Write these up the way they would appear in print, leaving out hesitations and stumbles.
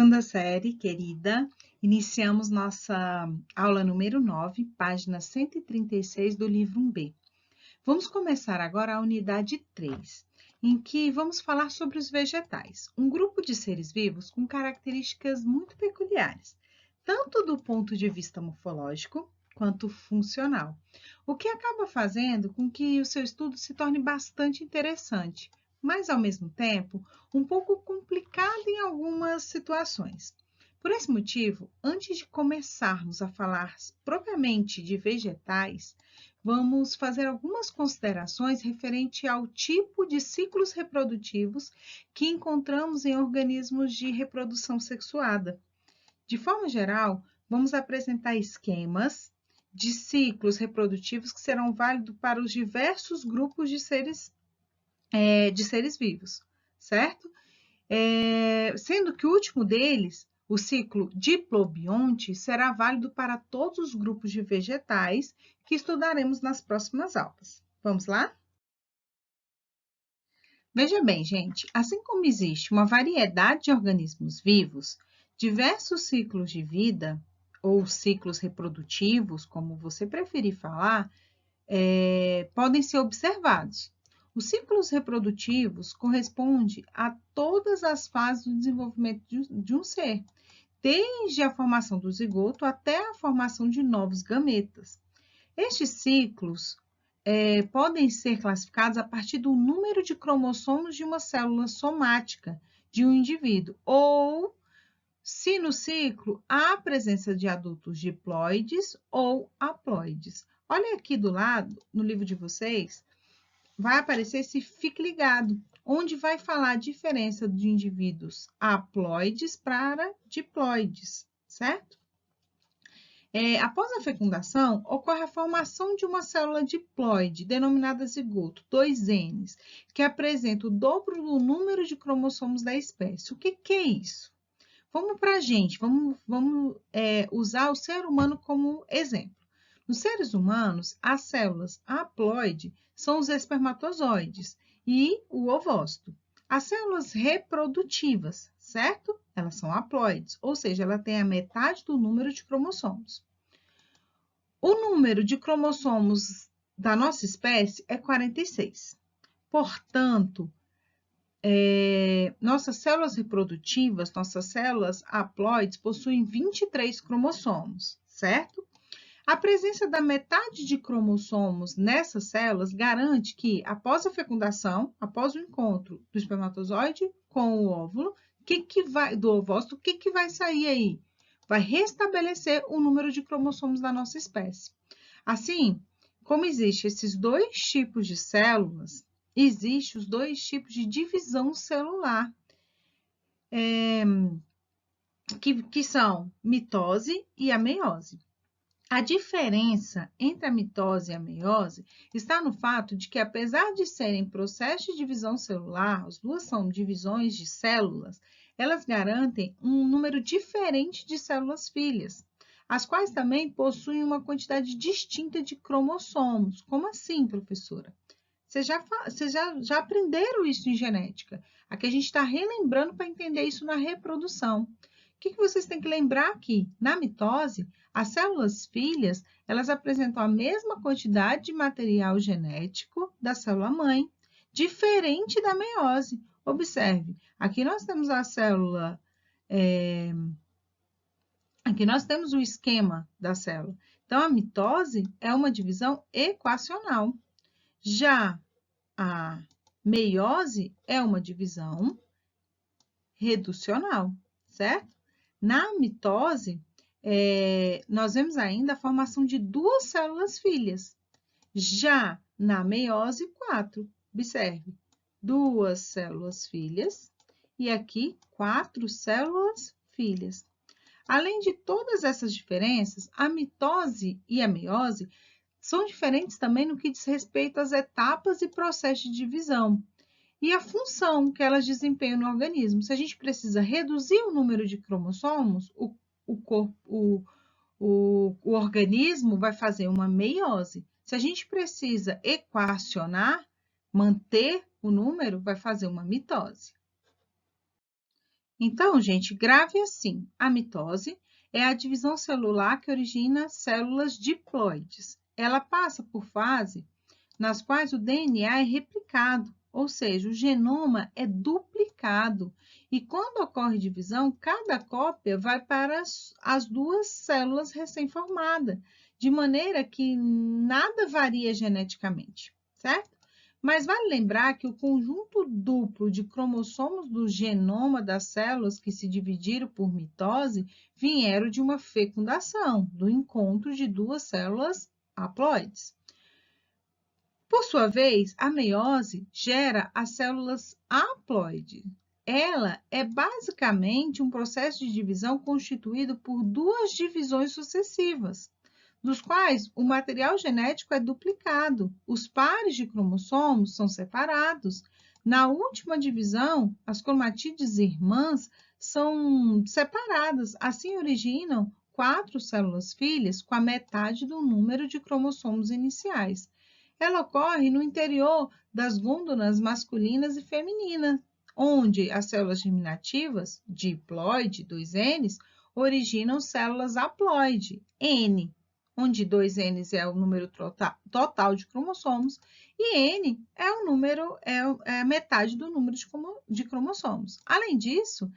segunda série, querida. Iniciamos nossa aula número 9, página 136 do livro 1B. Vamos começar agora a unidade 3, em que vamos falar sobre os vegetais, um grupo de seres vivos com características muito peculiares, tanto do ponto de vista morfológico quanto funcional, o que acaba fazendo com que o seu estudo se torne bastante interessante, mas, ao mesmo tempo, um pouco complicado em algumas situações. Por esse motivo, antes de começarmos a falar propriamente de vegetais, vamos fazer algumas considerações referente ao tipo de ciclos reprodutivos que encontramos em organismos de reprodução sexuada. De forma geral, vamos apresentar esquemas de ciclos reprodutivos que serão válidos para os diversos grupos de seres vivos, certo? Sendo que o último deles, o ciclo diplobionte, será válido para todos os grupos de vegetais que estudaremos nas próximas aulas. Vamos lá? Veja bem, gente, assim como existe uma variedade de organismos vivos, diversos ciclos de vida, ou ciclos reprodutivos, como você preferir falar, podem ser observados. Os ciclos reprodutivos correspondem a todas as fases do desenvolvimento de um ser, desde a formação do zigoto até a formação de novos gametas. Estes ciclos podem ser classificados a partir do número de cromossomos de uma célula somática de um indivíduo, ou se no ciclo há a presença de adultos diploides ou haploides. Olha aqui do lado, no livro de vocês, vai aparecer esse fique ligado, onde vai falar a diferença de indivíduos haploides para diploides, certo? Após a fecundação, ocorre a formação de uma célula diploide, denominada zigoto, 2Ns, que apresenta o dobro do número de cromossomos da espécie. O que é isso? Vamos para a gente, vamos usar o ser humano como exemplo. Nos seres humanos, as células haploide são os espermatozoides e o ovócito. As células reprodutivas, certo? Elas são haploides, ou seja, ela tem a metade do número de cromossomos. O número de cromossomos da nossa espécie é 46. Portanto, nossas células reprodutivas, nossas células haploides, possuem 23 cromossomos, certo? A presença da metade de cromossomos nessas células garante que, após a fecundação, após o encontro do espermatozoide com o óvulo, do ovócito, o que vai sair aí? Vai restabelecer o número de cromossomos da nossa espécie. Assim, como existem esses dois tipos de células, existem os dois tipos de divisão celular, que são mitose e a meiose. A diferença entre a mitose e a meiose está no fato de que, apesar de serem processos de divisão celular, as duas são divisões de células, elas garantem um número diferente de células filhas, as quais também possuem uma quantidade distinta de cromossomos. Como assim, professora? Vocês já aprenderam isso em genética. Aqui a gente está relembrando para entender isso na reprodução. O que vocês têm que lembrar aqui? Na mitose, as células filhas, elas apresentam a mesma quantidade de material genético da célula-mãe, diferente da meiose. Observe, aqui nós temos a célula, aqui nós temos o esquema da célula. Então, a mitose é uma divisão equacional. Já a meiose é uma divisão reducional, certo? Na mitose, nós vemos ainda a formação de duas células filhas. Já na meiose, 4. Observe, duas células filhas e aqui 4 células filhas. Além de todas essas diferenças, a mitose e a meiose são diferentes também no que diz respeito às etapas e processos de divisão e a função que elas desempenham no organismo. Se a gente precisa reduzir o número de cromossomos, o organismo vai fazer uma meiose. Se a gente precisa equacionar, manter o número, vai fazer uma mitose. Então, gente, grave assim: a mitose é a divisão celular que origina células diploides. Ela passa por fase nas quais o DNA é replicado, ou seja, o genoma é duplicado. E quando ocorre divisão, cada cópia vai para as duas células recém-formadas, de maneira que nada varia geneticamente, certo? Mas vale lembrar que o conjunto duplo de cromossomos do genoma das células que se dividiram por mitose vieram de uma fecundação, do encontro de duas células haploides. Por sua vez, a meiose gera as células haploides. Ela é basicamente um processo de divisão constituído por duas divisões sucessivas, dos quais o material genético é duplicado, os pares de cromossomos são separados. Na última divisão, as cromatídeas irmãs são separadas, assim originam 4 células filhas com a metade do número de cromossomos iniciais. Ela ocorre no interior das glândulas masculinas e femininas, onde as células germinativas, diploide, 2Ns, originam células haploide, N, onde 2Ns é o número total de cromossomos e N é o número, é a metade do número de cromossomos. Além disso,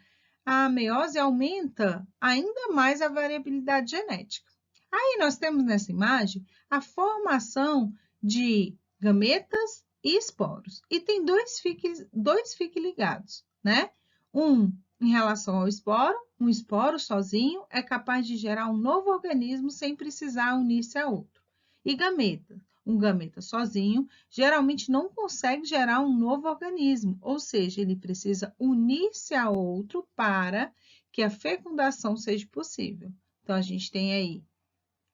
a meiose aumenta ainda mais a variabilidade genética. Aí nós temos nessa imagem a formação de gametas e esporos. E tem dois fiquem ligados, né? Um em relação ao esporo, um esporo sozinho é capaz de gerar um novo organismo sem precisar unir-se a outro. E gameta, um gameta sozinho, geralmente não consegue gerar um novo organismo, ou seja, ele precisa unir-se a outro para que a fecundação seja possível. Então, a gente tem aí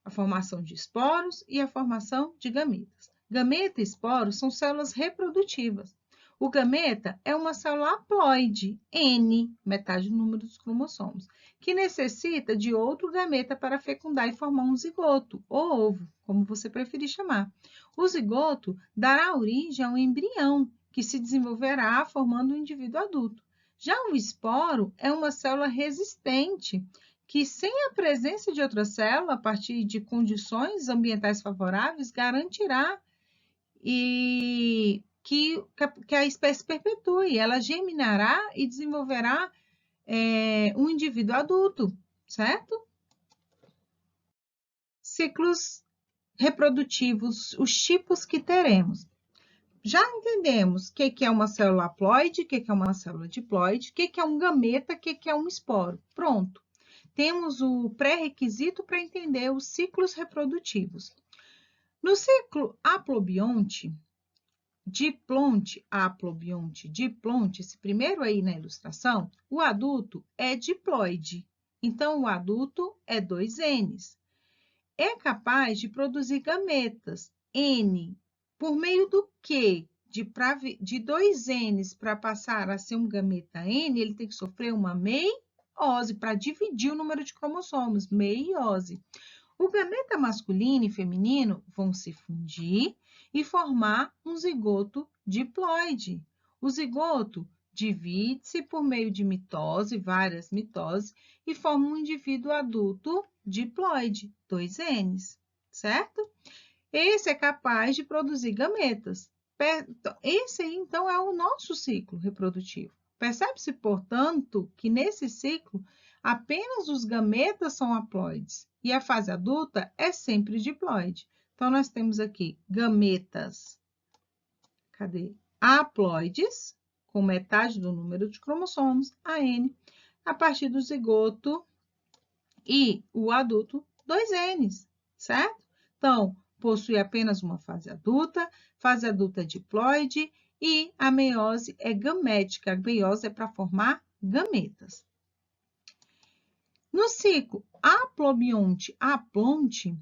a formação de esporos e a formação de gametas. Gameta e esporo são células reprodutivas. O gameta é uma célula haploide, N, metade do número dos cromossomos, que necessita de outro gameta para fecundar e formar um zigoto, ou ovo, como você preferir chamar. O zigoto dará origem a um embrião, que se desenvolverá formando um indivíduo adulto. Já o esporo é uma célula resistente, que sem a presença de outra célula, a partir de condições ambientais favoráveis, garantirá que a espécie perpetue. Ela germinará e desenvolverá um indivíduo adulto, certo? Ciclos reprodutivos, os tipos que teremos. Já entendemos o que é uma célula haploide, o que é uma célula diploide, o que é um gameta, o que é um esporo. Pronto. Temos o pré-requisito para entender os ciclos reprodutivos. No ciclo haplobionte, diplonte, esse primeiro aí na ilustração, o adulto é diploide. Então, o adulto é 2Ns. É capaz de produzir gametas, N, por meio do quê? De 2Ns para passar a ser um gameta N, ele tem que sofrer uma meiose para dividir o número de cromossomos, meiose. O gameta masculino e feminino vão se fundir e formar um zigoto diploide. O zigoto divide-se por meio de mitose, várias mitoses, e forma um indivíduo adulto diploide, 2Ns, certo? Esse é capaz de produzir gametas. Esse aí, então, é o nosso ciclo reprodutivo. Percebe-se, portanto, que nesse ciclo apenas os gametas são haploides e a fase adulta é sempre diploide. Então, nós temos aqui gametas, haploides, com metade do número de cromossomos, AN, a partir do zigoto e o adulto, 2Ns, certo? Então, possui apenas uma fase adulta diploide e a meiose é gamética. A meiose é para formar gametas. No ciclo haplobionte-aplonte,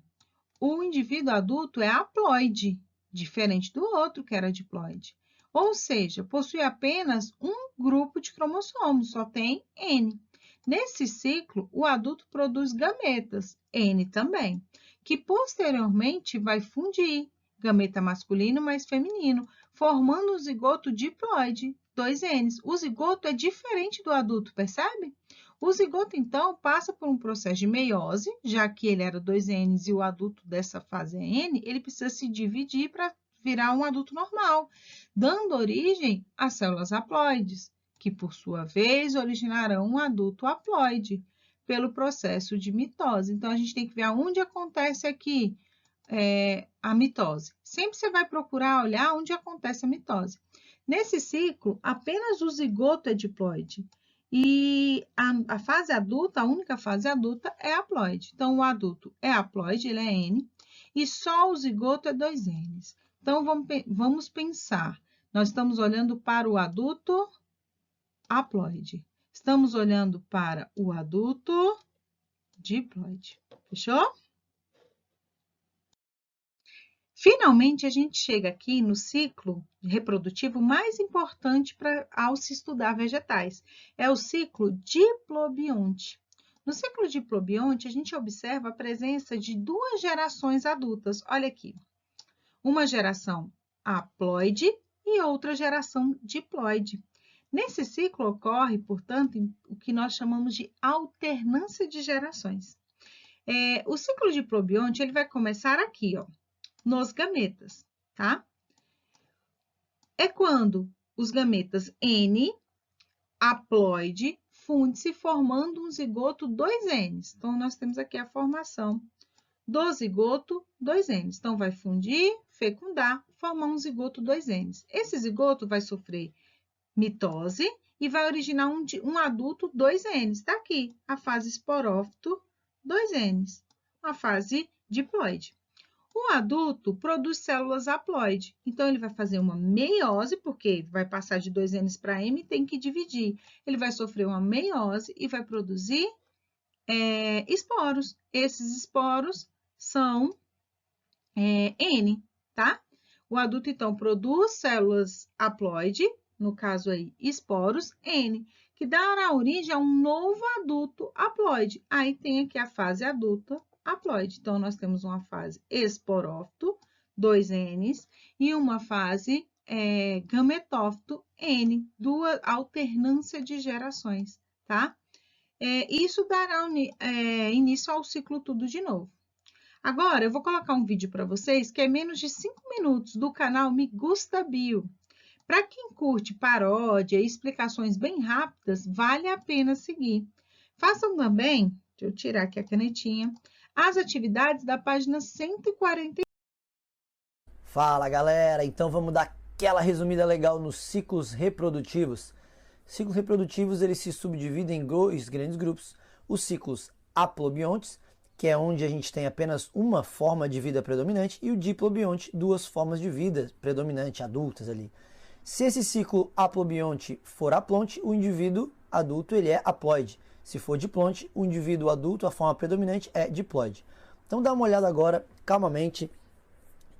o indivíduo adulto é haploide, diferente do outro que era diploide. Ou seja, possui apenas um grupo de cromossomos, só tem N. Nesse ciclo, o adulto produz gametas, N também, que posteriormente vai fundir gameta masculino mais feminino, formando um zigoto diploide, 2 N's. O zigoto é diferente do adulto, percebe? O zigoto, então, passa por um processo de meiose, já que ele era 2 N's e o adulto dessa fase é N, ele precisa se dividir para virar um adulto normal, dando origem às células haploides, que, por sua vez, originarão um adulto haploide pelo processo de mitose. Então, a gente tem que ver aonde acontece aqui a mitose. Sempre você vai procurar olhar onde acontece a mitose. Nesse ciclo, apenas o zigoto é diploide. E a fase adulta, a única fase adulta é haploide. Então, o adulto é haploide, ele é N, e só o zigoto é 2 N's. Então, vamos pensar. Nós estamos olhando para o adulto haploide. Estamos olhando para o adulto diploide. Fechou? Finalmente, a gente chega aqui no ciclo reprodutivo mais importante ao se estudar vegetais. É o ciclo diplobionte. No ciclo diplobionte, a gente observa a presença de 2 gerações adultas. Olha aqui. Uma geração haploide e outra geração diploide. Nesse ciclo ocorre, portanto, o que nós chamamos de alternância de gerações. O ciclo diplobionte ele vai começar aqui, ó, nos gametas, tá? É quando os gametas N, haploide, funde-se formando um zigoto 2 N's. Então, nós temos aqui a formação do zigoto 2 N's. Então, vai fundir, fecundar, formar um zigoto 2 N's. Esse zigoto vai sofrer mitose e vai originar um adulto 2 N's. Está aqui a fase esporófito 2 N's, a fase diploide. O adulto produz células haploide, então ele vai fazer uma meiose, porque vai passar de 2 N's para M e tem que dividir. Ele vai sofrer uma meiose e vai produzir esporos. Esses esporos são N, tá? O adulto, então, produz células haploide, no caso aí, esporos, N, que dará origem a um novo adulto haploide. Aí tem aqui a fase adulta haploide. Então, nós temos uma fase esporófito, 2 N's, e uma fase gametófito, N, duas alternância de gerações, tá? Isso dará início ao ciclo tudo de novo. Agora, eu vou colocar um vídeo para vocês que é menos de 5 minutos do canal Me Gusta Bio. Para quem curte paródia e explicações bem rápidas, vale a pena seguir. Façam também, deixa eu tirar aqui a canetinha, as atividades da página 140. Fala, galera! Então vamos dar aquela resumida legal nos ciclos reprodutivos. Ciclos reprodutivos, eles se subdividem em 2 grandes grupos. Os ciclos haplobiontes, que é onde a gente tem apenas uma forma de vida predominante, e o diplobionte, 2 formas de vida predominante, adultas ali. Se esse ciclo haplobionte for haplonte, o indivíduo adulto ele é haploide. Se for diplonte, o indivíduo adulto, a forma predominante, é diploide. Então dá uma olhada agora, calmamente,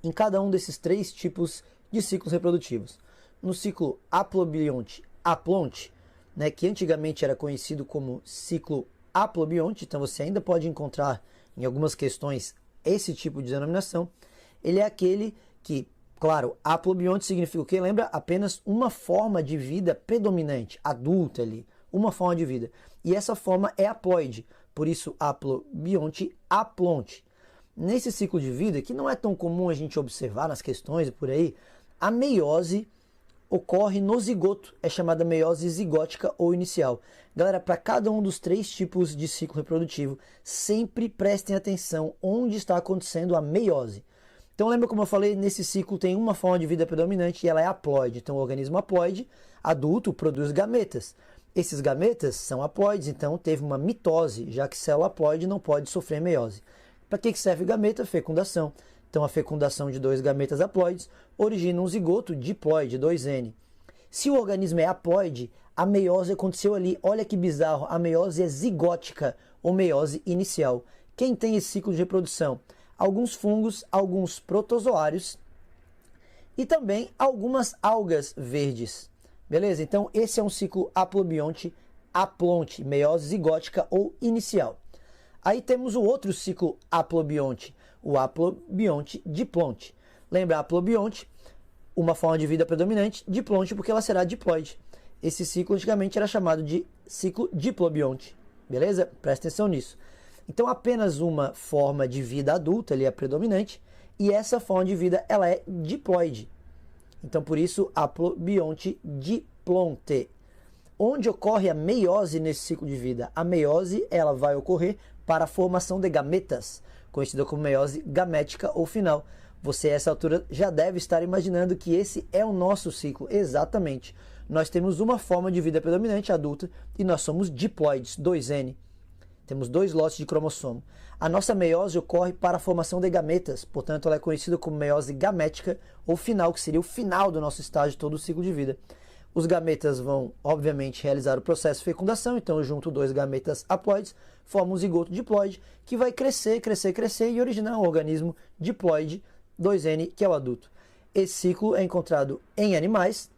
em cada um desses 3 tipos de ciclos reprodutivos. No ciclo haplobionte, haplonte, né, que antigamente era conhecido como ciclo haplobionte, então você ainda pode encontrar em algumas questões esse tipo de denominação, ele é aquele que, claro, haplobionte significa o quê? Lembra? Apenas uma forma de vida predominante, adulta ali, uma forma de vida. E essa forma é haploide, por isso haplobionte, haplonte. Nesse ciclo de vida, que não é tão comum a gente observar nas questões e por aí, a meiose ocorre no zigoto, é chamada meiose zigótica ou inicial. Galera, para cada um dos 3 tipos de ciclo reprodutivo, sempre prestem atenção onde está acontecendo a meiose. Então lembra como eu falei, nesse ciclo tem uma forma de vida predominante e ela é haploide. Então o organismo haploide, adulto, produz gametas. Esses gametas são haploides, então teve uma mitose, já que célula haploide não pode sofrer meiose. Para que serve gameta? Fecundação. Então a fecundação de 2 gametas haploides origina um zigoto diploide, 2N. Se o organismo é haploide, a meiose aconteceu ali. Olha que bizarro, a meiose é zigótica ou meiose inicial. Quem tem esse ciclo de reprodução? Alguns fungos, alguns protozoários e também algumas algas verdes. Beleza? Então esse é um ciclo haplobionte, haplonte, meiose zigótica ou inicial. Aí temos o outro ciclo haplobionte, o haplobionte diplonte. Lembra, haplobionte uma forma de vida predominante, diplonte, porque ela será diploide. Esse ciclo antigamente era chamado de ciclo diplobionte, beleza? Presta atenção nisso. Então, apenas uma forma de vida adulta ali é predominante, e essa forma de vida ela é diploide. Então, por isso, haplobionte diplonte. Onde ocorre a meiose nesse ciclo de vida? A meiose ela vai ocorrer para a formação de gametas, conhecida como meiose gamética ou final. Você, a essa altura, já deve estar imaginando que esse é o nosso ciclo. Exatamente. Nós temos uma forma de vida predominante adulta e nós somos diploides, 2N. Temos 2 lotes de cromossomo. A nossa meiose ocorre para a formação de gametas, portanto, ela é conhecida como meiose gamética ou final, que seria o final do nosso estágio, todo o ciclo de vida. Os gametas vão, obviamente, realizar o processo de fecundação, então eu junto 2 gametas haploides, formo um zigoto diploide, que vai crescer, crescer, crescer e originar um organismo diploide 2N, que é o adulto. Esse ciclo é encontrado em animais,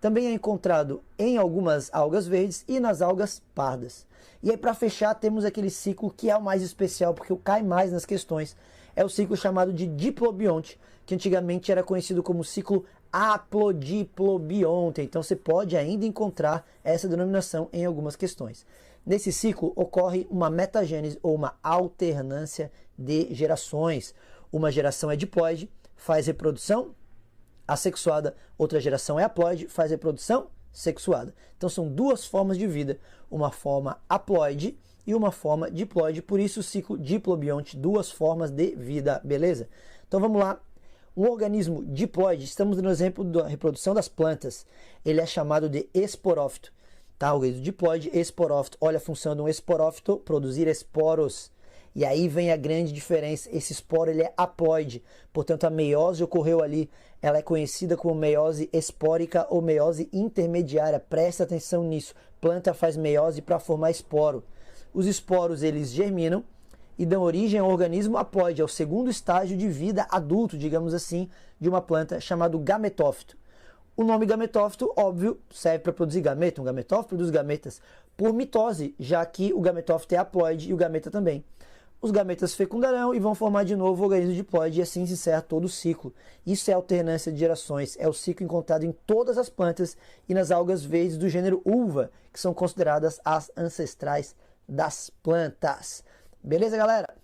também é encontrado em algumas algas verdes e nas algas pardas. E aí, para fechar, temos aquele ciclo que é o mais especial, porque cai mais nas questões. É o ciclo chamado de diplobionte, que antigamente era conhecido como ciclo haplodiplobionte. Então, você pode ainda encontrar essa denominação em algumas questões. Nesse ciclo, ocorre uma metagênese ou uma alternância de gerações. Uma geração é diploide, faz reprodução assexuada, outra geração é haploide, faz reprodução sexuada. Então são 2 formas de vida, uma forma haploide e uma forma diploide, por isso o ciclo diplobionte, 2 formas de vida, beleza? Então vamos lá. Um organismo diploide, estamos no exemplo da reprodução das plantas, ele é chamado de esporófito, tá? O organismo diploide, esporófito, olha a função de um esporófito, produzir esporos. E aí vem a grande diferença, esse esporo ele é haploide, portanto a meiose ocorreu ali, ela é conhecida como meiose espórica ou meiose intermediária, presta atenção nisso, planta faz meiose para formar esporo. Os esporos eles germinam e dão origem ao organismo haploide, é o segundo estágio de vida adulto, digamos assim, de uma planta chamado gametófito. O nome gametófito, óbvio, serve para produzir gameta, um gametófito produz gametas por mitose, já que o gametófito é haploide e o gameta também. Os gametas fecundarão e vão formar de novo o organismo diploide e assim se encerra todo o ciclo. Isso é alternância de gerações, é o ciclo encontrado em todas as plantas e nas algas verdes do gênero uva, que são consideradas as ancestrais das plantas. Beleza, galera?